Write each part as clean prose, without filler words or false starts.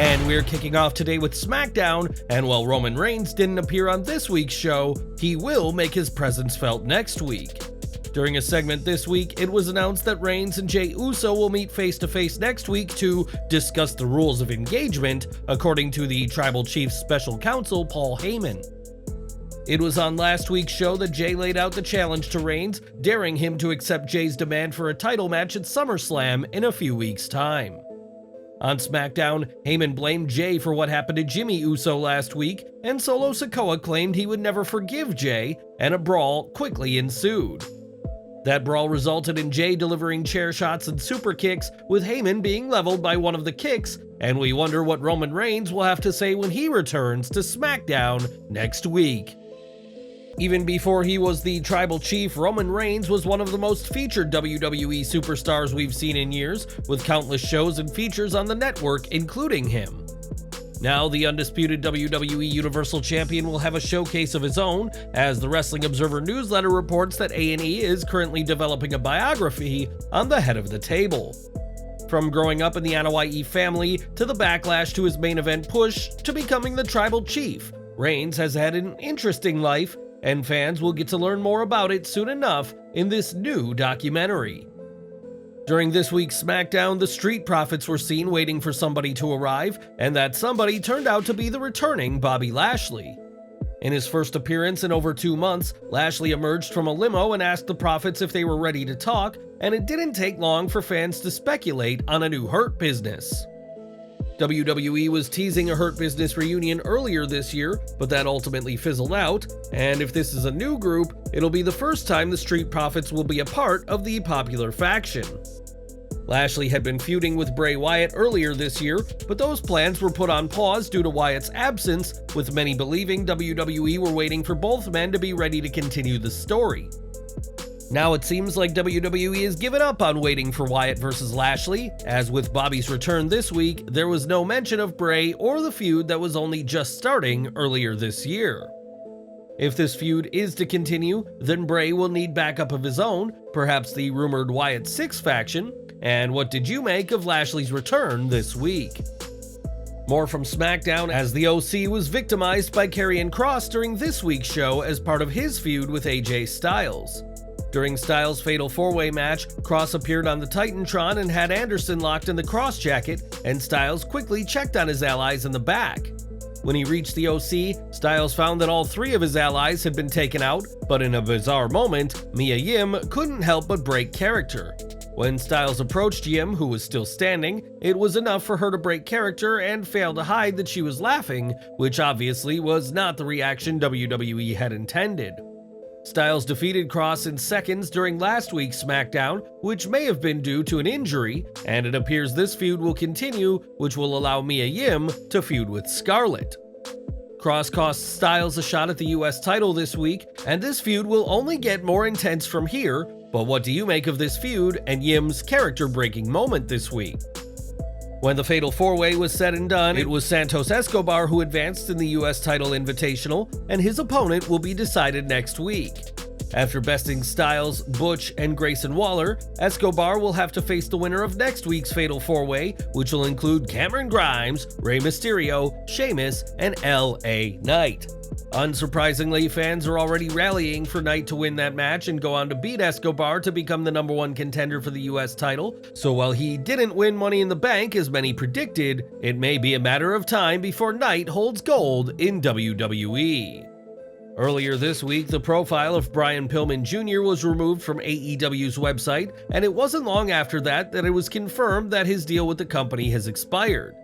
And we're kicking off today with Smackdown, and while Roman Reigns didn't appear on this week's show, he will make his presence felt next week. During a segment this week, it was announced that Reigns and Jey Uso will meet face-to-face next week to discuss the rules of engagement, according to the Tribal Chief's special counsel, Paul Heyman. It was on last week's show that Jey laid out the challenge to Reigns, daring him to accept Jey's demand for a title match at SummerSlam in a few weeks' time. On Smackdown, Heyman blamed Jey for what happened to Jimmy Uso last week, and Solo Sikoa claimed he would never forgive Jey, and a brawl quickly ensued. That brawl resulted in Jey delivering chair shots and super kicks, with Heyman being leveled by one of the kicks, and we wonder what Roman Reigns will have to say when he returns to SmackDown next week. Even before he was the Tribal Chief, Roman Reigns was one of the most featured WWE superstars we've seen in years, with countless shows and features on the network, including him. Now, the undisputed WWE Universal Champion will have a showcase of his own, as the Wrestling Observer newsletter reports that A&E is currently developing a biography on the head of the table. From growing up in the Anoa'i family, to the backlash to his main event push, to becoming the Tribal Chief, Reigns has had an interesting life, and fans will get to learn more about it soon enough in this new documentary. During this week's SmackDown, the Street Profits were seen waiting for somebody to arrive, and that somebody turned out to be the returning Bobby Lashley. In his first appearance in over 2 months, Lashley emerged from a limo and asked the Profits if they were ready to talk, and it didn't take long for fans to speculate on a new Hurt Business. WWE was teasing a Hurt Business reunion earlier this year, but that ultimately fizzled out, and if this is a new group, it'll be the first time the Street Profits will be a part of the popular faction. Lashley had been feuding with Bray Wyatt earlier this year, but those plans were put on pause due to Wyatt's absence, with many believing WWE were waiting for both men to be ready to continue the story. Now it seems like WWE has given up on waiting for Wyatt versus Lashley, as with Bobby's return this week, there was no mention of Bray or the feud that was only just starting earlier this year. If this feud is to continue, then Bray will need backup of his own, perhaps the rumored Wyatt 6 faction. And what did you make of Lashley's return this week? More from SmackDown, as the OC was victimized by Karrion Kross during this week's show as part of his feud with AJ Styles. During Styles' Fatal 4-Way match, Kross appeared on the Titantron and had Anderson locked in the Kross jacket, and Styles quickly checked on his allies in the back. When he reached the OC, Styles found that all 3 of his allies had been taken out, but in a bizarre moment, Mia Yim couldn't help but break character. When Styles approached Yim, who was still standing, it was enough for her to break character and fail to hide that she was laughing, which obviously was not the reaction WWE had intended. Styles defeated Kross in seconds during last week's SmackDown, which may have been due to an injury, and it appears this feud will continue, which will allow Mia Yim to feud with Scarlett. Kross cost Styles a shot at the US title this week, and this feud will only get more intense from here, but what do you make of this feud and Yim's character-breaking moment this week? When the Fatal 4-Way was said and done, it was Santos Escobar who advanced in the US title Invitational, and his opponent will be decided next week. After besting Styles, Butch, and Grayson Waller, Escobar will have to face the winner of next week's Fatal 4-Way, which will include Cameron Grimes, Rey Mysterio, Sheamus, and LA Knight. Unsurprisingly, fans are already rallying for Knight to win that match and go on to beat Escobar to become the #1 contender for the US title, so while he didn't win Money in the Bank as many predicted, it may be a matter of time before Knight holds gold in WWE. Earlier this week, the profile of Brian Pillman Jr. was removed from AEW's website, and it wasn't long after that it was confirmed that his deal with the company has expired.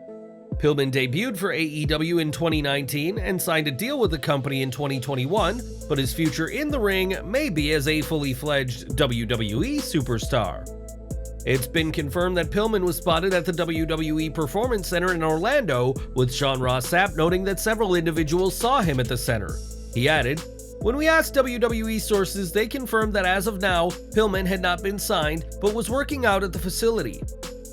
Pillman debuted for AEW in 2019 and signed a deal with the company in 2021, but his future in the ring may be as a fully fledged WWE superstar. It's been confirmed that Pillman was spotted at the WWE Performance Center in Orlando, with Sean Ross Sapp noting that several individuals saw him at the center. He added, "When we asked WWE sources, they confirmed that as of now, Pillman had not been signed, but was working out at the facility.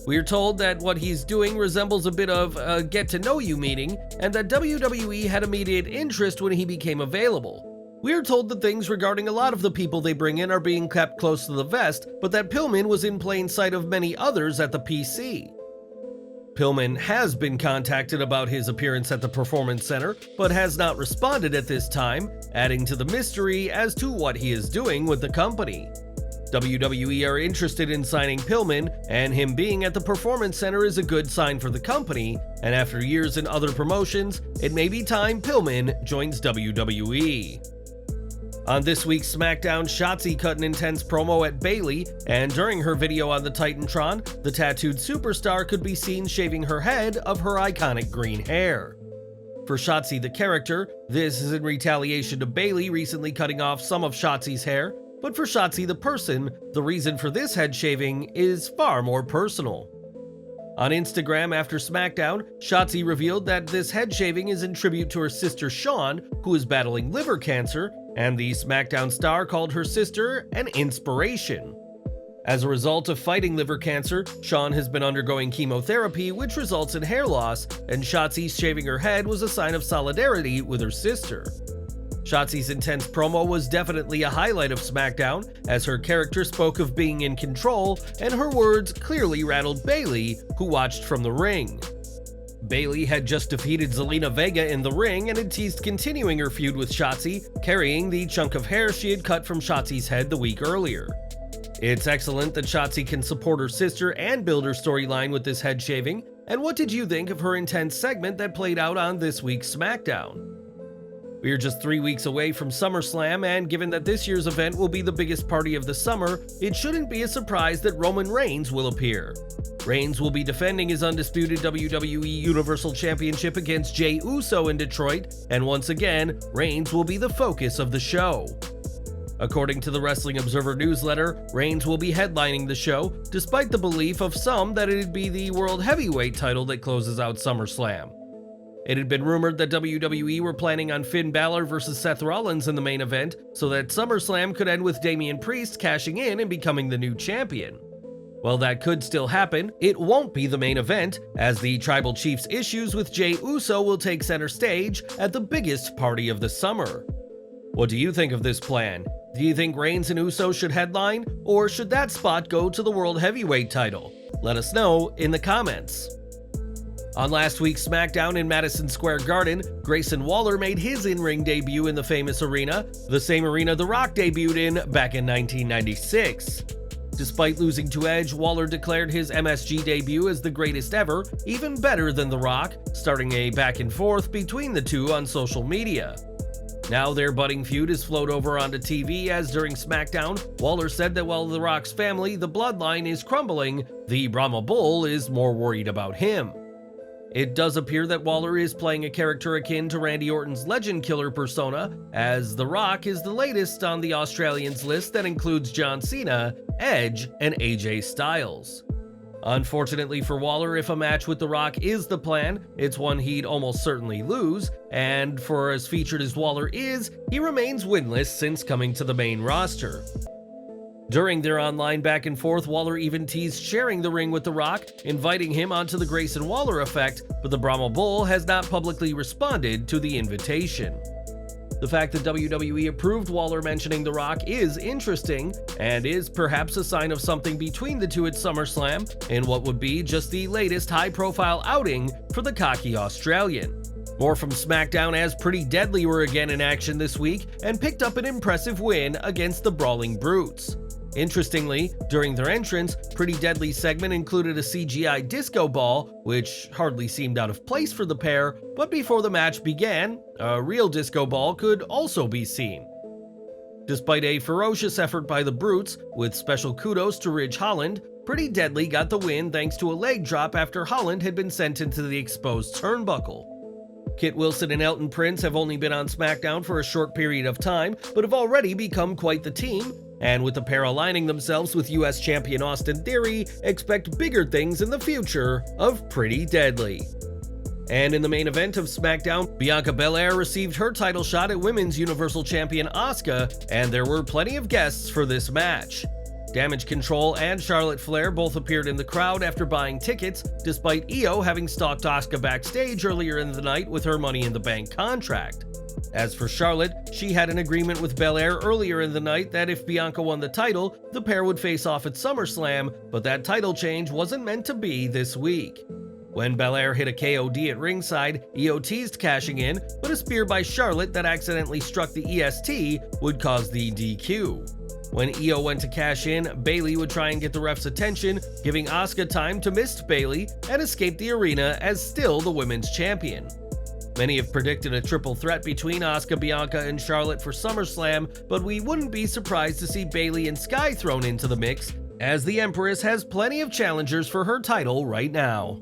We are told that what he's doing resembles a bit of a get-to-know-you meeting, and that WWE had immediate interest when he became available. We are told that things regarding a lot of the people they bring in are being kept close to the vest, but that Pillman was in plain sight of many others at the PC." Pillman has been contacted about his appearance at the Performance Center, but has not responded at this time, adding to the mystery as to what he is doing with the company. WWE are interested in signing Pillman, and him being at the Performance Center is a good sign for the company, and after years in other promotions, it may be time Pillman joins WWE. On this week's SmackDown, SHOTZI cut an intense promo at Bayley, and during her video on the Titantron, the tattooed superstar could be seen shaving her head of her iconic green hair. For SHOTZI the character, this is in retaliation to Bayley recently cutting off some of SHOTZI's hair, but for SHOTZI the person, the reason for this head shaving is far more personal. On Instagram after SmackDown, SHOTZI revealed that this head shaving is in tribute to her sister Shawn, who is battling liver cancer, and the SmackDown star called her sister an inspiration. As a result of fighting liver cancer, Shawn has been undergoing chemotherapy, which results in hair loss, and SHOTZI shaving her head was a sign of solidarity with her sister. SHOTZI's intense promo was definitely a highlight of SmackDown, as her character spoke of being in control, and her words clearly rattled Bayley, who watched from the ring. Bayley had just defeated Zelina Vega in the ring and had teased continuing her feud with SHOTZI, carrying the chunk of hair she had cut from SHOTZI's head the week earlier. It's excellent that SHOTZI can support her sister and build her storyline with this head shaving, and what did you think of her intense segment that played out on this week's SmackDown? We are just 3 weeks away from SummerSlam, and given that this year's event will be the biggest party of the summer, it shouldn't be a surprise that Roman Reigns will appear. Reigns will be defending his undisputed WWE Universal Championship against Jey Uso in Detroit, and once again, Reigns will be the focus of the show. According to the Wrestling Observer newsletter, Reigns will be headlining the show, despite the belief of some that it'd be the World Heavyweight title that closes out SummerSlam. It had been rumored that WWE were planning on Finn Balor versus Seth Rollins in the main event, so that SummerSlam could end with Damian Priest cashing in and becoming the new champion. While that could still happen, it won't be the main event, as the Tribal Chief's issues with Jey Uso will take center stage at the biggest party of the summer. What do you think of this plan? Do you think Reigns and Uso should headline, or should that spot go to the World Heavyweight title? Let us know in the comments. On last week's SmackDown in Madison Square Garden, Grayson Waller made his in-ring debut in the famous arena, the same arena The Rock debuted in back in 1996. Despite losing to Edge, Waller declared his MSG debut as the greatest ever, even better than The Rock, starting a back and forth between the two on social media. Now their budding feud has flowed over onto TV, as during SmackDown, Waller said that while The Rock's family, the bloodline, is crumbling, the Brahma Bull is more worried about him. It does appear that Waller is playing a character akin to Randy Orton's Legend Killer persona, as The Rock is the latest on the Australians list that includes John Cena, Edge, and AJ Styles. Unfortunately for Waller, if a match with The Rock is the plan, it's one he'd almost certainly lose, and for as featured as Waller is, he remains winless since coming to the main roster. During their online back and forth, Waller even teased sharing the ring with The Rock, inviting him onto the Grayson Waller effect, but the Brahma Bull has not publicly responded to the invitation. The fact that WWE approved Waller mentioning The Rock is interesting, and is perhaps a sign of something between the two at SummerSlam, in what would be just the latest high-profile outing for the cocky Australian. More from SmackDown, as Pretty Deadly were again in action this week, and picked up an impressive win against the Brawling Brutes. Interestingly, during their entrance, Pretty Deadly's segment included a CGI disco ball, which hardly seemed out of place for the pair, but before the match began, a real disco ball could also be seen. Despite a ferocious effort by the Brutes, with special kudos to Ridge Holland, Pretty Deadly got the win thanks to a leg drop after Holland had been sent into the exposed turnbuckle. Kit Wilson and Elton Prince have only been on SmackDown for a short period of time, but have already become quite the team, and with the pair aligning themselves with US Champion Austin Theory, expect bigger things in the future of Pretty Deadly. And in the main event of SmackDown, Bianca Belair received her title shot at Women's Universal Champion Asuka, and there were plenty of guests for this match. Damage Control and Charlotte Flair both appeared in the crowd after buying tickets, despite Io having stalked Asuka backstage earlier in the night with her Money in the Bank contract. As for Charlotte, she had an agreement with Belair earlier in the night that if Bianca won the title, the pair would face off at SummerSlam, but that title change wasn't meant to be this week. When Belair hit a KOD at ringside, Io teased cashing in, but a spear by Charlotte that accidentally struck the EST would cause the DQ. When Io went to cash in, Bayley would try and get the ref's attention, giving Asuka time to mist Bayley and escape the arena as still the women's champion. Many have predicted a triple threat between Asuka, Bianca, and Charlotte for SummerSlam, but we wouldn't be surprised to see Bayley and Sky thrown into the mix, as the Empress has plenty of challengers for her title right now.